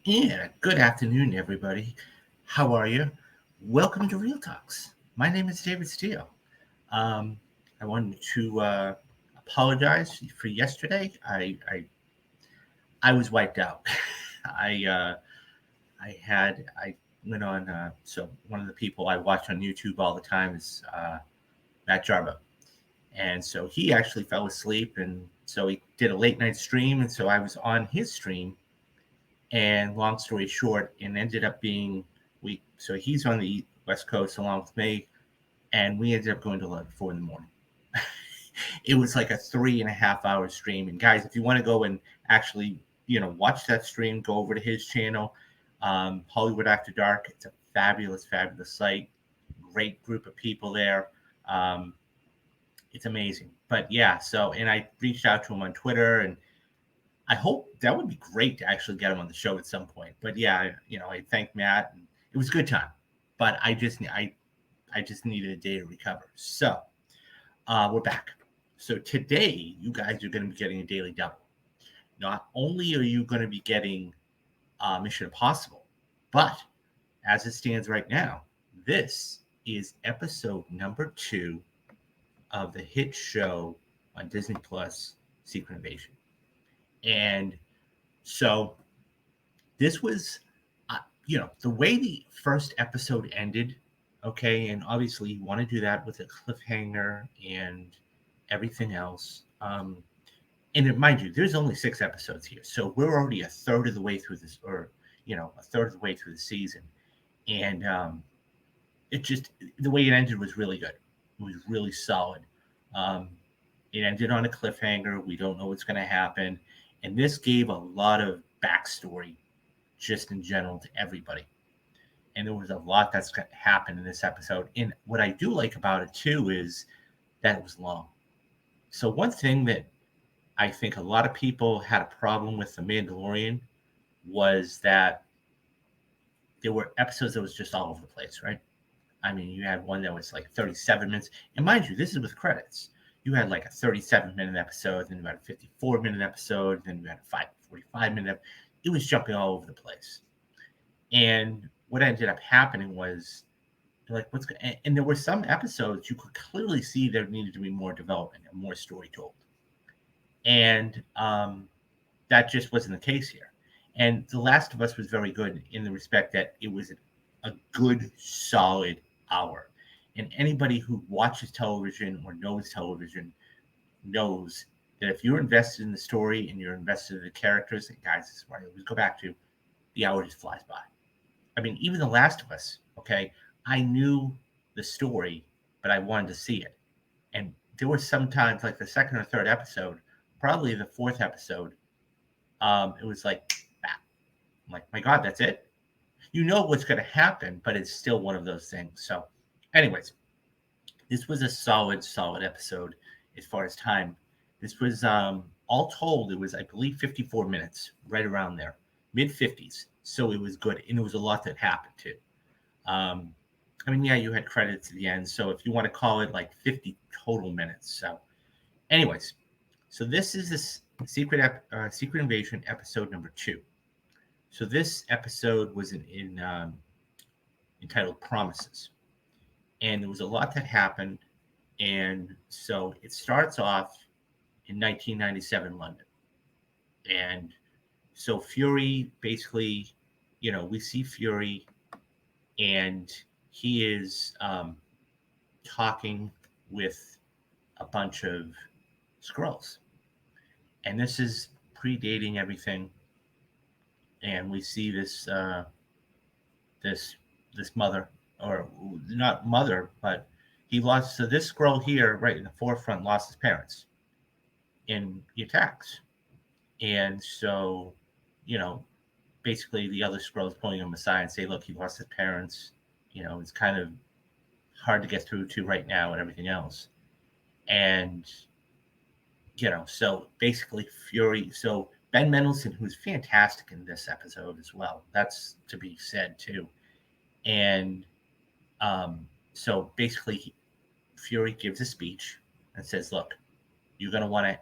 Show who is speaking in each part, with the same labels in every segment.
Speaker 1: And good afternoon, everybody. How are you? Welcome to Real Talks. My name is David Steele. Um, I wanted to apologize for yesterday. I was wiped out. I I went on. So one of the people I watch on YouTube all the time is Matt Jarbo, and so he actually fell asleep, and so he did a late night stream, and so I was on his stream. And long story short, it ended up being we. So he's on the West Coast along with me, and we ended up going to like 4 in the morning. It was like a 3.5 hour stream. And guys, if you want to go and actually, watch that stream, go over to his channel, Hollywood After Dark. It's a fabulous, fabulous site. Great group of people there. Um, it's amazing. But yeah, so and I reached out to him on Twitter, and I hope that would be great to actually get him on the show at some point. But yeah, I thanked Matt, and it was a good time. But I just needed a day to recover. So we're back. So today, you guys are going to be getting a daily double. Not only are you going to be getting Mission Impossible, but as it stands right now, this is episode number 2 of the hit show on Disney Plus, Secret Invasion. And so this was, the way the first episode ended, okay, and obviously you want to do that with a cliffhanger and everything else. Mind you, there's only 6 episodes here, so we're already a third of the way through this, or a third of the way through the season, and it just the way it ended was really good. It was really solid. Um, it ended on a cliffhanger. We don't know what's going to happen, and this gave a lot of backstory, just in general, to everybody. And there was a lot that's happened in this episode. And what I do like about it too is that it was long. So one thing that I think a lot of people had a problem with The Mandalorian was that there were episodes that was just all over the place, right? I mean, you had one that was like 37 minutes. And mind you, this is with credits. You had like a 37-minute episode, then you had a 54-minute episode, then you had a 45-minute. It was jumping all over the place. And what ended up happening was, like, and there were some episodes you could clearly see there needed to be more development and more story told. And that just wasn't the case here. And The Last of Us was very good in the respect that it was a good, solid hour. And anybody who watches television or knows television knows that if you're invested in the story and you're invested in the characters, and guys, this is where I always go back to, the hour just flies by. I mean, even The Last of Us, okay, I knew the story, but I wanted to see it. And there were some times, like the second or third episode, probably the fourth episode, it was like, ah. I'm like, my God, that's it? You know what's going to happen, but it's still one of those things. So, anyways, this was a solid, solid episode as far as time. This was, all told, it was, I believe, 54 minutes, right around there, mid 50s. So it was good. And it was a lot that happened, too. Um, I mean, yeah, you had credits at the end. So if you want to call it like 50 total minutes. So, anyways, so this is this Secret Invasion episode number 2. So this episode was entitled Promises. And there was a lot that happened. And so it starts off in 1997 London. And so Fury basically, we see Fury, and he is talking with a bunch of Skrulls. And this is predating everything. And we see this this mother, or not mother, but he lost. So this Skrull here, right in the forefront, lost his parents in the attacks. And so, you know, basically the other Skrulls pulling him aside and say, look, he lost his parents. It's kind of hard to get through to right now and everything else. And, so basically Fury. So Ben Mendelsohn, who's fantastic in this episode as well, that's to be said too. And so basically, Fury gives a speech and says, look, you're going to want to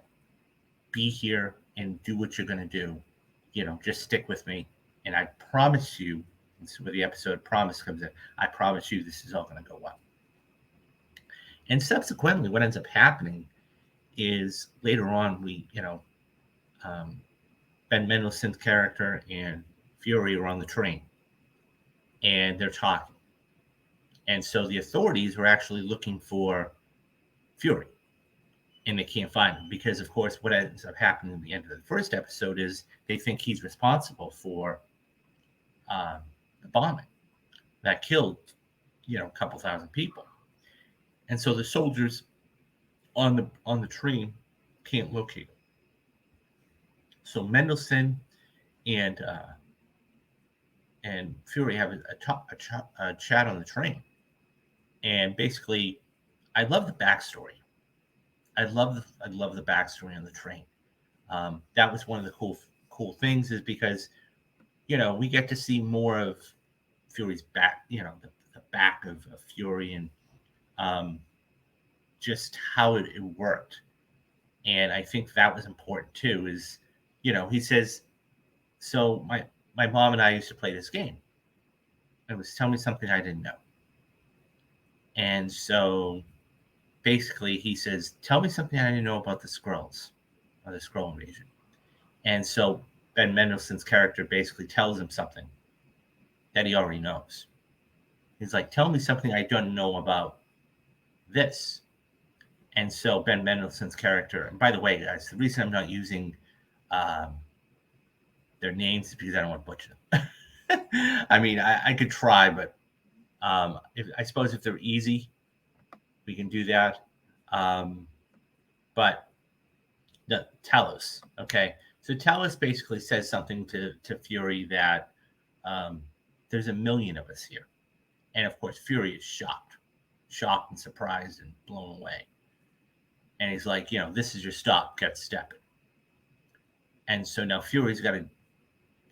Speaker 1: be here and do what you're going to do. Just stick with me And I promise you, this is where the episode promise comes in. I promise you this is all going to go well. And subsequently, what ends up happening is later on, Ben Mendelsohn's character and Fury are on the train and they're talking. And so the authorities were actually looking for Fury and they can't find him because, of course, what ends up happening at the end of the first episode is they think he's responsible for the bombing that killed, a couple thousand people. And so the soldiers on the train can't locate him. So Mendelsohn and Fury have a chat on the train, and basically, I love the backstory. I love the backstory on the train. That was one of the cool things is because we get to see more of Fury's back, the back of Fury and just how it worked. And I think that was important too. Is he says, so my mom and I used to play this game. It was tell me something I didn't know. And so basically he says, tell me something I didn't know about the Skrulls or the Skrull invasion. And so Ben Mendelsohn's character basically tells him something that he already knows. He's like, tell me something I don't know about this. And so Ben Mendelsohn's character, and by the way, guys, the reason I'm not using their names is because I don't want to butcher them. I mean, I could try, but I suppose if they're easy, we can do that. But Talos, okay? So Talos basically says something to Fury that there's a million of us here. And of course, Fury is shocked and surprised and blown away. And he's like, this is your stop, get stepping. And so now Fury's got to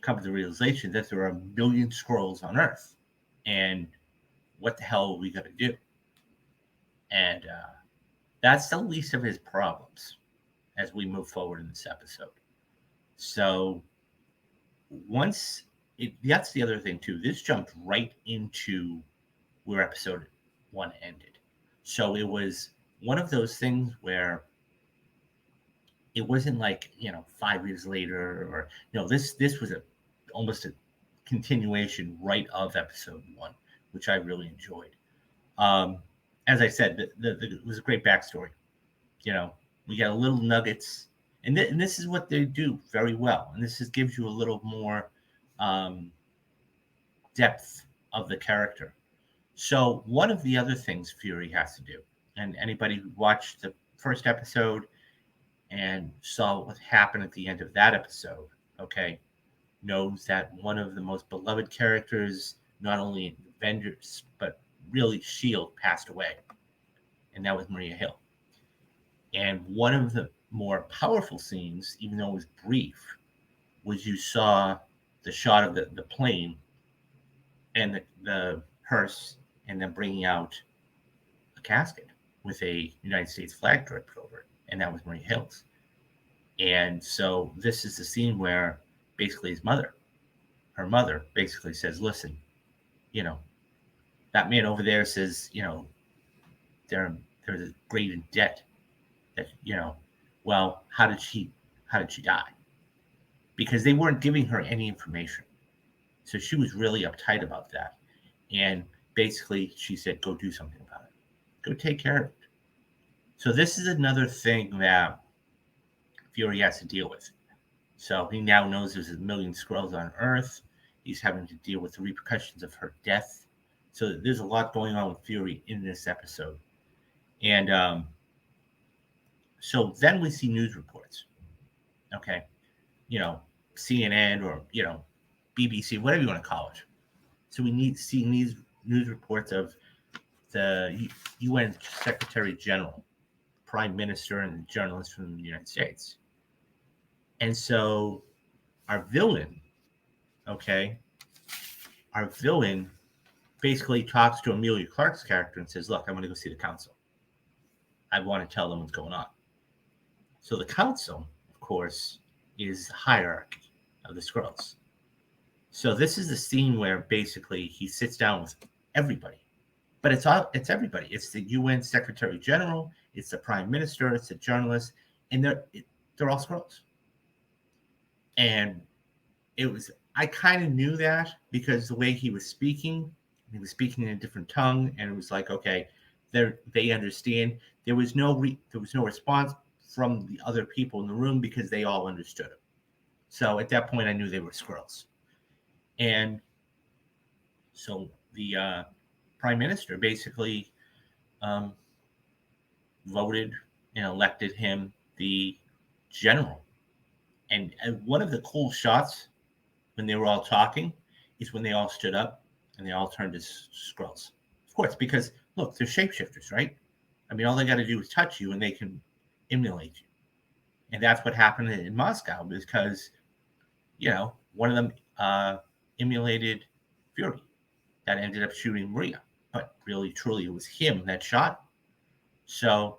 Speaker 1: come to the realization that there are a million Skrulls on Earth. And what the hell are we going to do? And that's the least of his problems as we move forward in this episode. So that's the other thing too. This jumped right into where episode 1 ended. So it was one of those things where it wasn't like 5 years later or this was almost a continuation right of episode 1, which I really enjoyed. As I said, it was a great backstory. We got a little nuggets, and this is what they do very well. And this gives you a little more depth of the character. So one of the other things Fury has to do, and anybody who watched the first episode and saw what happened at the end of that episode, okay, knows that one of the most beloved characters, not only in Avengers, but really S.H.I.E.L.D. passed away. And that was Maria Hill. And one of the more powerful scenes, even though it was brief, was you saw the shot of the plane and the hearse and then bringing out a casket with a United States flag draped over it. And that was Maria Hill's. And so this is the scene where basically her mother basically says, listen, that man over there says, there's a great debt that, well, how did she die? Because they weren't giving her any information. So she was really uptight about that. And basically she said, go do something about it. Go take care of it. So this is another thing that Fury has to deal with. So he now knows there's a million Skrulls on Earth. He's having to deal with the repercussions of her death. So there's a lot going on with Fury in this episode. And so then we see news reports. Okay. CNN or, BBC, whatever you want to call it. So we see news reports of the UN Secretary General, Prime Minister, and journalists from the United States. And so our villain basically talks to Emilia Clarke's character and says, look, I'm going to go see the council. I want to tell them what's going on. So the council, of course, is the hierarchy of the Skrulls. So this is the scene where basically he sits down with everybody, but it's everybody. It's the UN Secretary General, it's the Prime Minister, it's the journalists, and they're all Skrulls. And it was I kind of knew that because the way he was speaking in a different tongue, and it was like, okay, they understand. There was no response from the other people in the room because they all understood him. So at that point, I knew they were Skrulls. And so the prime minister basically um, voted and elected him the general. And one of the cool shots when they were all talking is when they all stood up and they all turned as Skrulls. Of course, because look, they're shapeshifters, right? I mean, all they got to do is touch you and they can emulate you. And that's what happened in Moscow because, one of them emulated Fury that ended up shooting Maria. But really, truly, it was him that shot. So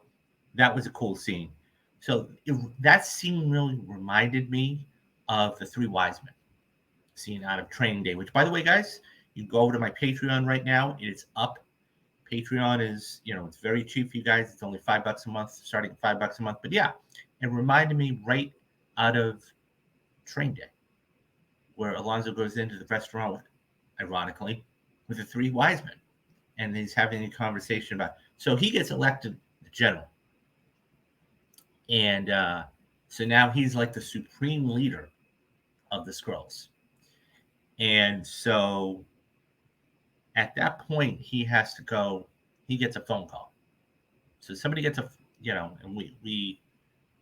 Speaker 1: that was a cool scene. So that scene really reminded me of the Three Wise Men scene out of Training Day, which, by the way, guys, you can go over to my Patreon right now. It is up. Patreon is, it's very cheap for you guys. It's only $5 a month, starting at $5 a month. But yeah, it reminded me right out of Train Day, where Alonzo goes into the restaurant, ironically, with the Three Wise Men, and he's having a conversation about. So he gets elected general, and so now he's like the supreme leader of the Skrulls, and so at that point he has to go. He gets a phone call. So somebody gets and we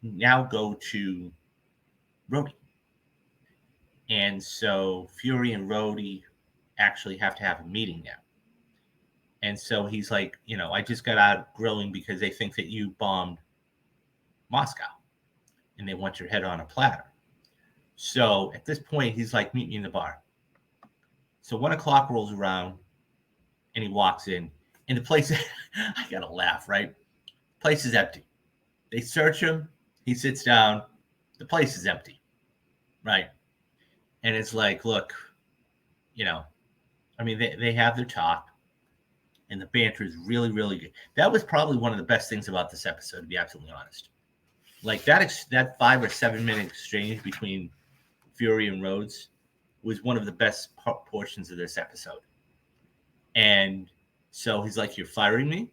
Speaker 1: now go to Rhodey. And so Fury and Rhodey actually have to have a meeting now. And so he's like, I just got out grilling because they think that you bombed Moscow and they want your head on a platter. So at this point, he's like, meet me in the bar. So 1 o'clock rolls around and he walks in, and the place, I got to laugh, right? Place is empty. They search him. He sits down. The place is empty, right? And it's like, look, they have their talk, and the banter is really, really good. That was probably one of the best things about this episode, to be absolutely honest. Like that 5 or 7 minute exchange between Fury and Rhodes was one of the best portions of this episode. And so he's like, "You're firing me?"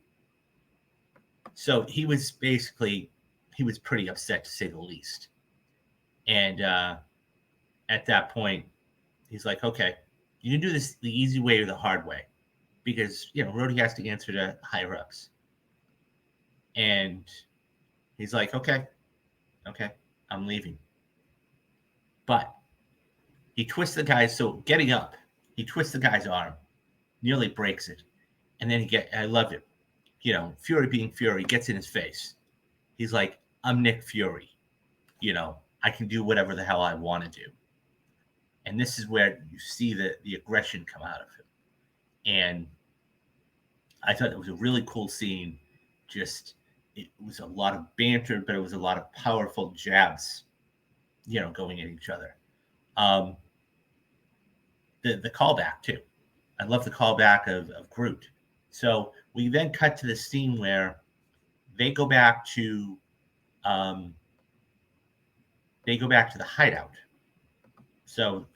Speaker 1: So he was pretty upset, to say the least. And at that point, he's like, "Okay, you can do this the easy way or the hard way," because Rhodey has to answer to higher ups. And he's like, "Okay, I'm leaving." But he twists the guy. So getting up, he twists the guy's arm, nearly breaks it, and then I loved it. Fury being Fury gets in his face. He's like, "I'm Nick Fury. I can do whatever the hell I want to do." And this is where you see the aggression come out of him. And I thought it was a really cool scene. Just it was a lot of banter, but it was a lot of powerful jabs, going at each other. The callback too. I love the callback of Groot. So we then cut to the scene where they go back to the hideout. So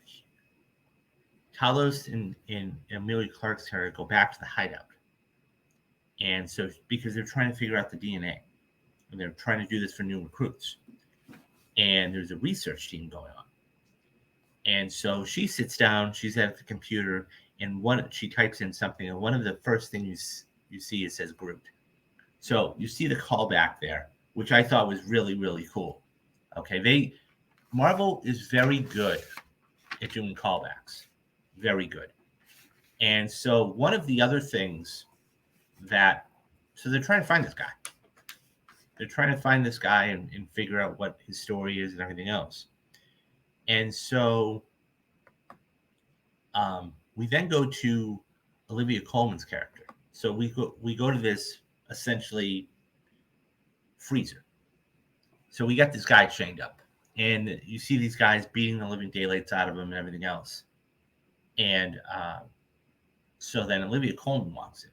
Speaker 1: Talos and Amelia Clark's character go back to the hideout. And so because they're trying to figure out the DNA, and they're trying to do this for new recruits. And there's a research team going on. And so she sits down, she's at the computer, and she types in something, and one of the first things you see, it says Groot. So you see the callback there, which I thought was really, really cool. Okay, Marvel is very good at doing callbacks. Very good. And so one of the other things so they're trying to find this guy. They're trying to find this guy and figure out what his story is and everything else. And so we then go to Olivia Colman's character. So we go to this essentially freezer. So we got this guy chained up, and you see these guys beating the living daylights out of him and everything else. And so then Olivia Colman walks in,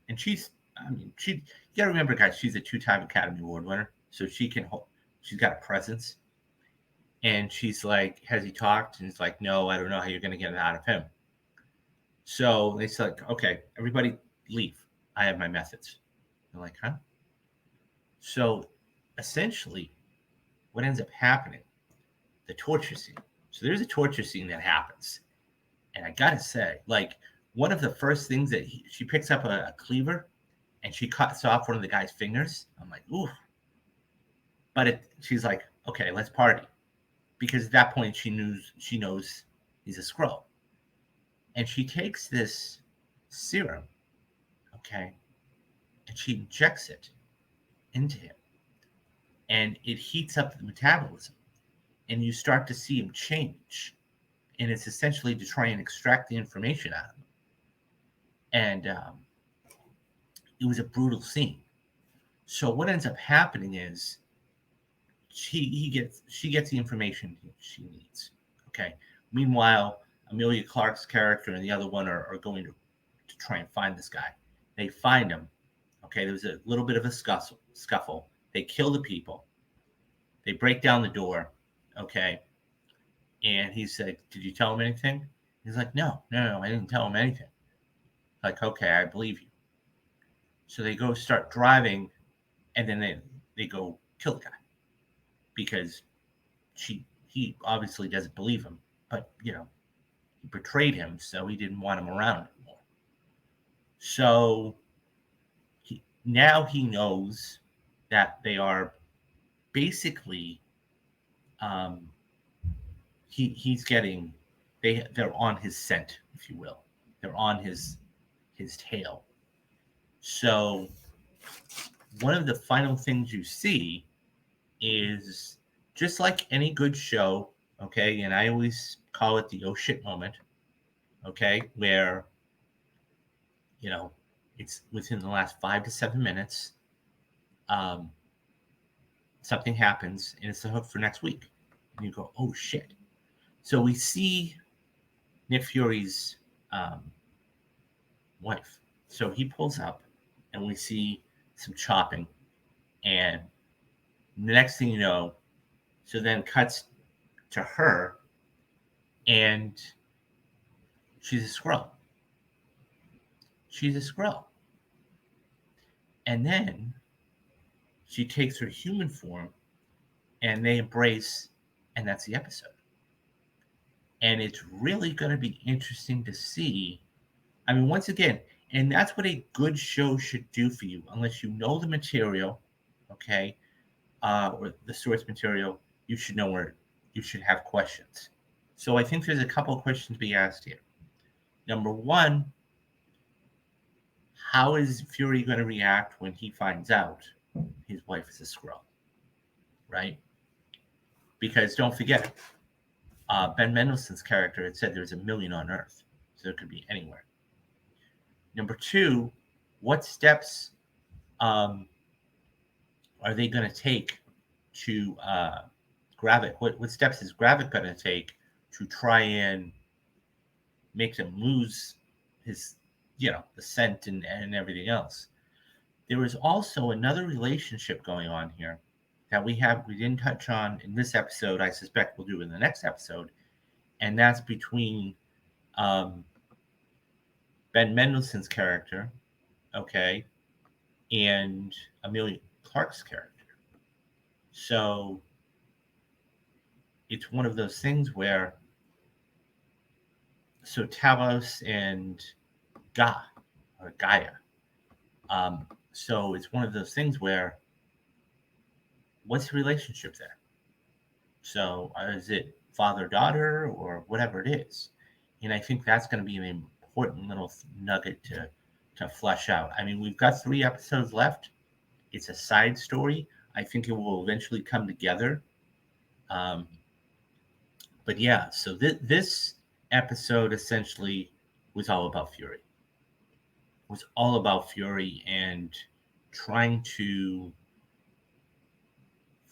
Speaker 1: and you got to remember, guys, she's a 2-time Academy Award winner, so she's got a presence. And she's like, has he talked? And he's like, no, I don't know how you're going to get it out of him. So they said, okay, everybody leave. I have my methods. They're like, huh? So essentially, what ends up happening, the torture scene. So there's a torture scene that happens. And I got to say, like, one of the first things that she picks up a cleaver and she cuts off one of the guy's fingers. I'm like, ooh. But she's like, okay, let's party. Because at that point she knows he's a Skrull. And she takes this serum, okay, and she injects it into him. And it heats up the metabolism. And you start to see him change. And it's essentially to try and extract the information out of him. And it was a brutal scene. So what ends up happening is she gets the information she needs. Okay. Meanwhile, Amelia Clark's character and the other one are going to try and find this guy. They find him. Okay. There was a little bit of a scuffle. They kill the people. They break down the door. Okay. And he said, did you tell him anything? He's like, no, I didn't tell him anything. Like, okay, I believe you. So they go start driving, and then they go kill the guy because he obviously doesn't believe him, but he betrayed him, so he didn't want him around anymore. So now he knows that they are basically he's getting they're on his scent, if you will. They're on his tail. So one of the final things you see is just like any good show, okay, and I always call it the oh shit moment, okay, where it's within the last 5 to 7 minutes, something happens and it's the hook for next week, and you go, oh shit. So we see Nick Fury's wife. So he pulls up, and we see some chopping, and the next thing you know, so then cuts to her, and she's a Skrull. She's a Skrull. And then she takes her human form, and they embrace, and that's the episode. And it's really going to be interesting to see. I mean, once again, and that's what a good show should do for you, unless you know the material, okay, or the source material, you should know where you should have questions. So I think there's a couple of questions to be asked here. Number one, how is Fury going to react when he finds out his wife is a Skrull, right? Because don't forget, Ben Mendelsohn's character had said there's 1 million on Earth, so it could be anywhere. Number two, what steps are they going to take to Gravik? What steps is Gravik going to take to try and make him lose his, the scent and everything else? There is also another relationship going on here that we didn't touch on in this episode. I suspect we'll do in the next episode, and that's between Ben Mendelsohn's character, okay, and Amelia Clark's character. So it's one of those things where, so Talos and Gaia. So it's one of those things where, what's the relationship there? So is it father-daughter or whatever it is? And I think that's going to be an important little nugget to flesh out. I mean, we've got 3 episodes left. It's a side story. I think it will eventually come together. But yeah, so this episode essentially was all about Fury. It was all about Fury and trying to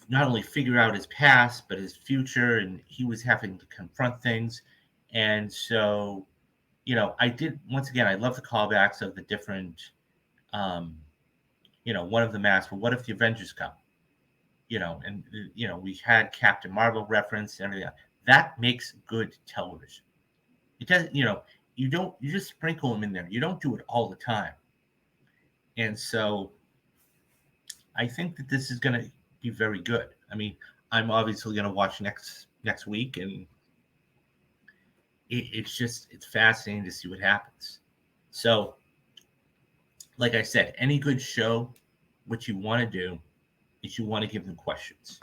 Speaker 1: not only figure out his past, but his future, and he was having to confront things. And so, I did, once again, I love the callbacks of the different, um, one of the masks. Well, what if the Avengers come? And we had Captain Marvel reference and everything. That makes good television. It does, you just sprinkle them in there. You don't do it all the time. And so I think that this is going to be very good. I mean, I'm obviously going to watch next week, and it's fascinating to see what happens. So, like I said, any good show, what you want to do is you want to give them questions.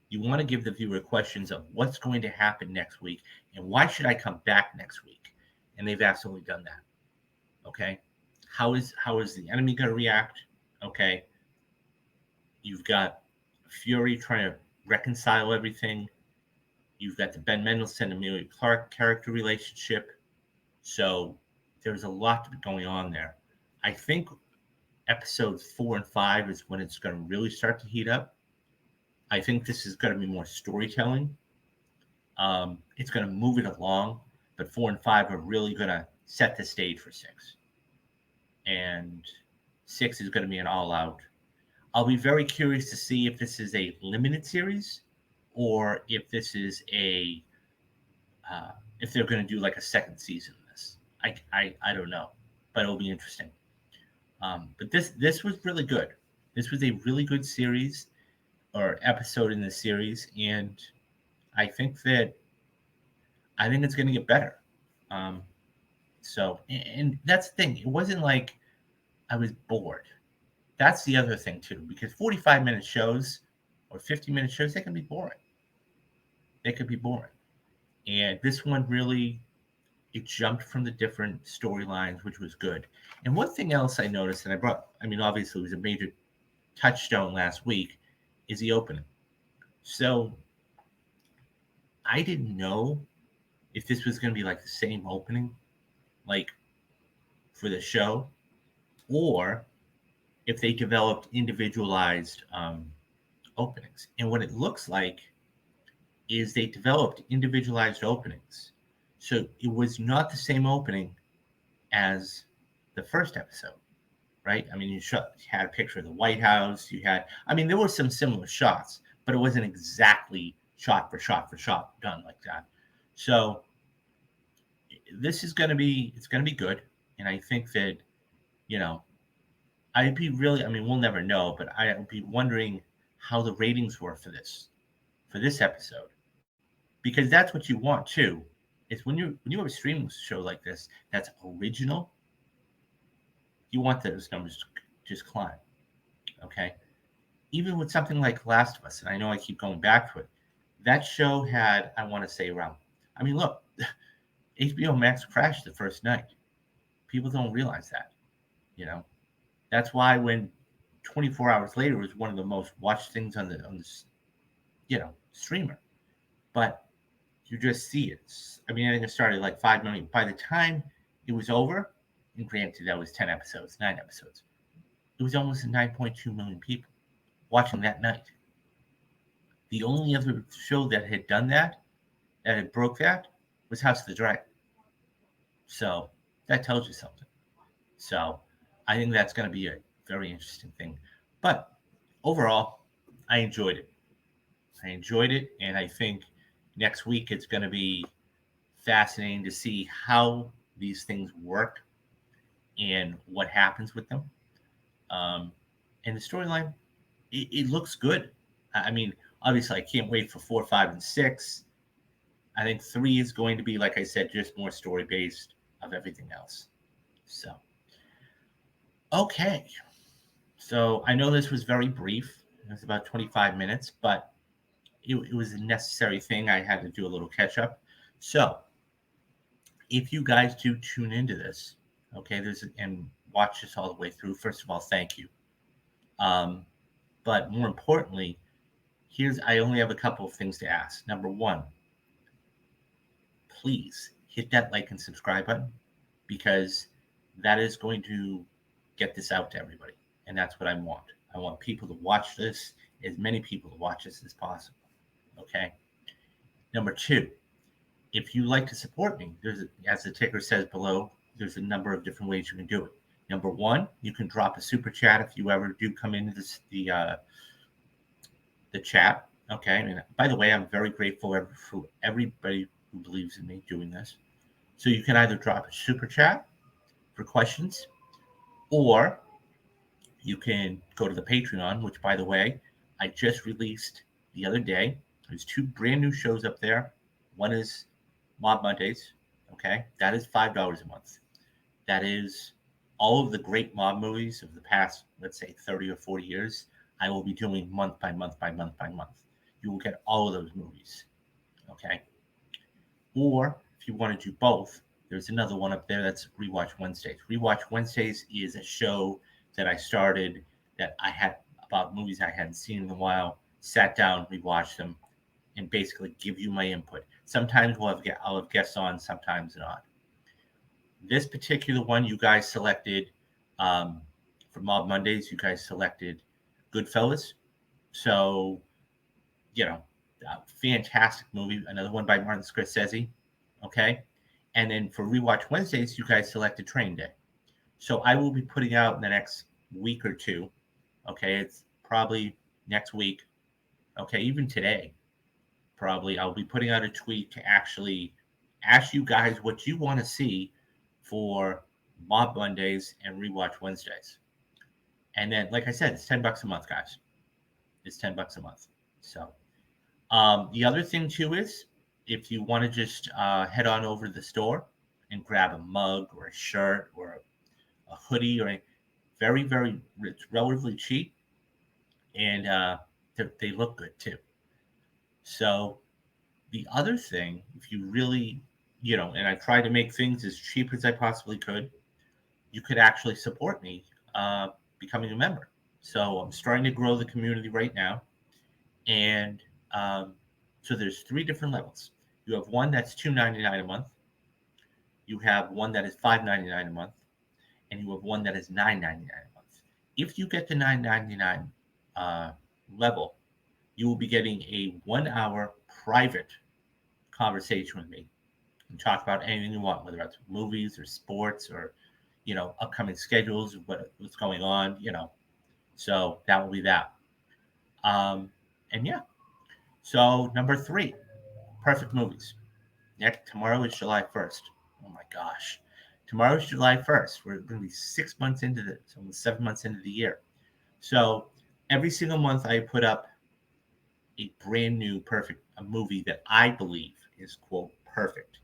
Speaker 1: You want to give the viewer questions of what's going to happen next week and why should I come back next week? And they've absolutely done that. Okay. How is the enemy going to react? Okay. You've got Fury trying to reconcile everything. You've got the Ben Mendelsohn and Amelia Clark character relationship. So there's a lot going on there. I think episode 4 and 5 is when it's going to really start to heat up. I think this is going to be more storytelling. It's going to move it along, but 4 and 5 are really going to set the stage for 6. And 6 is going to be an all-out. I'll be very curious to see if this is a limited series or if this is if they're going to do like a second season of this. I don't know, but it'll be interesting. But this was really good. This was a really good series or episode in the series, and I think it's going to get better. So, and that's the thing. It wasn't like I was bored. That's the other thing too, because 45-minute shows or 50-minute shows, they can be boring. They could be boring. And this one really, it jumped from the different storylines, which was good. And one thing else I noticed, and obviously it was a major touchstone last week, is the opening. So I didn't know if this was going to be like the same opening, like for the show, or if they developed individualized openings. And what it looks like is they developed individualized openings. So it was not the same opening as the first episode, right? I mean, you had a picture of the White House. There were some similar shots, but it wasn't exactly shot for shot done like that. So this is going to be good. And I think that, I'd be really, we'll never know, but I'd be wondering how the ratings were for this episode, because that's what you want too. Is when you have a streaming show like this that's original, you want those numbers to just climb. Okay, even with something like Last of Us, and I know I keep going back to it, that show had, I want to say, around. Look, HBO Max crashed the first night. People don't realize that. That's why when 24 hours later was one of the most watched things on the streamer. But you just see it. I think it started like 5 million. By the time it was over, and granted that was 9 episodes, it was almost 9.2 million people watching that night. The only other show that had done that had broke that, was House of the Dragon. So that tells you something. So I think that's going to be a very interesting thing. But overall, I enjoyed it. And I think next week it's going to be fascinating to see how these things work and what happens with them. And the storyline, it looks good. Obviously, I can't wait for 4, 5, and 6. I think 3 is going to be, like I said, just more story-based of everything else. So, okay. So I know this was very brief. It was about 25 minutes, but it was a necessary thing. I had to do a little catch-up. So if you guys do tune into this, okay, and watch this all the way through, first of all, thank you. But more importantly, I only have a couple of things to ask. Number one, please hit that like and subscribe button, because that is going to get this out to everybody. And that's what I want. I want people to watch this, as many people to watch this as possible. Okay. Number two, If you like to support me, as the ticker says below, there's a number of different ways you can do it. Number one, you can drop a super chat if you ever do come into the chat. Okay. And by the way, I'm very grateful for everybody who believes in me doing this. So you can either drop a super chat for questions, or you can go to the Patreon, which, by the way, I just released the other day. There's two brand new shows up there. One is Mob Mondays. Okay. That is $5 a month. That is all of the great mob movies of the past, let's say 30 or 40 years. I will be doing month by month by month by month. You will get all of those movies. Okay. Or if you want to do both, there's another one up there that's Rewatch Wednesdays. Rewatch Wednesdays is a show that I started that I had about movies I hadn't seen in a while, sat down, rewatched them, and basically give you my input. Sometimes I'll have guests on, sometimes not. This particular one, you guys selected for Mob Mondays, you guys selected Goodfellas. So, fantastic movie. Another one by Martin Scorsese. Okay. And then for Rewatch Wednesdays, you guys selected Train Day. So I will be putting out in the next week or two. Okay. It's probably next week. Okay. Even today, probably I'll be putting out a tweet to actually ask you guys what you want to see for Mob Mondays and Rewatch Wednesdays. And then, like I said, it's $10 a month, guys. It's $10 a month. So the other thing too is, if you want to just head on over to the store and grab a mug or a shirt or a hoodie or very, very, it's relatively cheap, and they look good too. So the other thing, if you really, and I try to make things as cheap as I possibly could, you could actually support me becoming a member. So I'm starting to grow the community right now. And so there's three different levels. You have one that's $2.99 a month. You have one that is $5.99 a month, and you have one that is $9.99 a month. If you get the $9.99 level, you will be getting a 1 hour private conversation with me and talk about anything you want, whether it's movies or sports or upcoming schedules, what's going on. So that will be that. And yeah. So number 3, perfect movies. Tomorrow is July 1st. Oh my gosh. Tomorrow is July 1st. We're going to be 6 months into almost 7 months into the year. So every single month I put up a brand new a movie that I believe is, quote, perfect.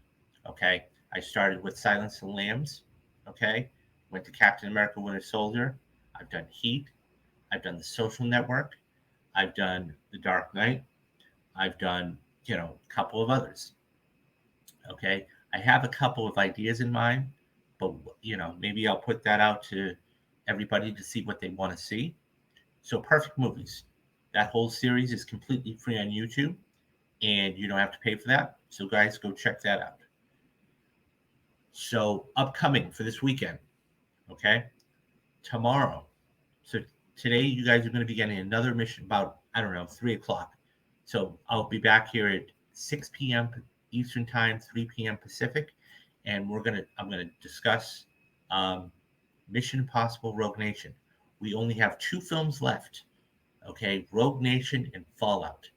Speaker 1: Okay. I started with Silence of the Lambs. Okay. Went to Captain America Winter Soldier. I've done Heat. I've done The Social Network. I've done The Dark Knight. I've done, a couple of others. Okay. I have a couple of ideas in mind, but, maybe I'll put that out to everybody to see what they want to see. So perfect movies. That whole series is completely free on YouTube, and you don't have to pay for that. So guys, go check that out. So upcoming for this weekend, okay? Tomorrow. So today you guys are going to be getting another mission about, 3 o'clock. So I'll be back here at 6 p.m. Eastern Time, 3 p.m. Pacific, and I'm gonna discuss Mission Impossible: Rogue Nation. We only have 2 films left. Okay, Rogue Nation and Fallout,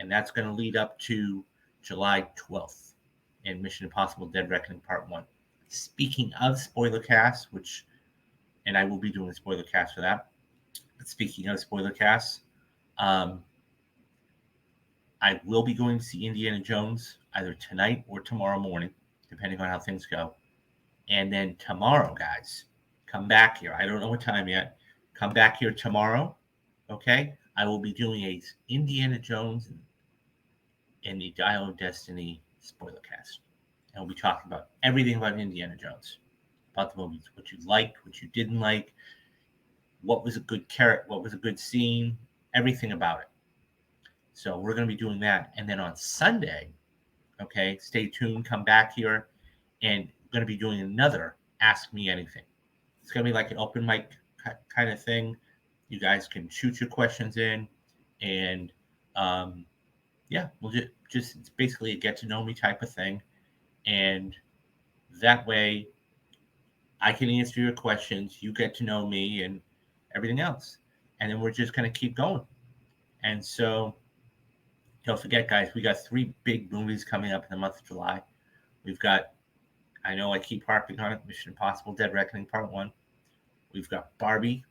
Speaker 1: and that's going to lead up to July 12th in Mission Impossible: Dead Reckoning Part 1. Speaking of spoliercast, and I will be doing a spoliercast for that. But speaking of spoliercast, I will be going to see Indiana Jones either tonight or tomorrow morning, depending on how things go. And then tomorrow, guys, come back here. I don't know what time yet. Come back here tomorrow. Okay, I will be doing a Indiana Jones and the Dial of Destiny spoilercast. And we'll be talking about everything about Indiana Jones, about the movies, what you liked, what you didn't like, what was a good character, what was a good scene, everything about it. So we're going to be doing that. And then on Sunday, okay, stay tuned, come back here, and we're going to be doing another Ask Me Anything. It's going to be like an open mic kind of thing. You guys can shoot your questions in, and we'll just it's basically a get to know me type of thing. And that way I can answer your questions. You get to know me and everything else. And then we're just going to keep going. And so don't forget, guys, we got 3 big movies coming up in the month of July. We've got, I know I keep harping on it, Mission Impossible Dead Reckoning Part 1. We've got Barbie,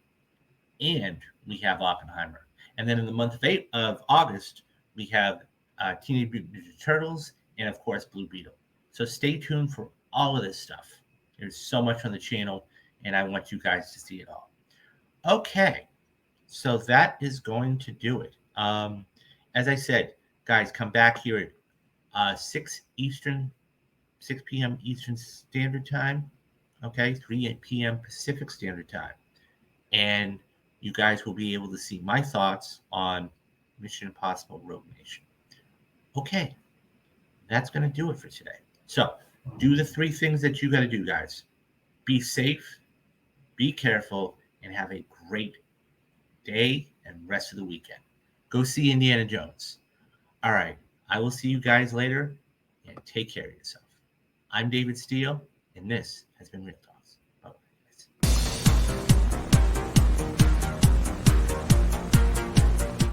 Speaker 1: and we have Oppenheimer. And then in the month of August, we have Teenage Mutant Ninja Turtles and, of course, Blue Beetle. So stay tuned for all of this stuff. There's so much on the channel, and I want you guys to see it all. Okay, so that is going to do it. As I said, guys, come back here at 6 p.m. Eastern Standard Time. Okay, 3 p.m. Pacific Standard Time. And you guys will be able to see my thoughts on Mission Impossible Rogue Nation. Okay, that's going to do it for today. So do the 3 things that you got to do, guys. Be safe, be careful, and have a great day and rest of the weekend. Go see Indiana Jones. All right, I will see you guys later, and take care of yourself. I'm David Steele, and this has been Real Talk.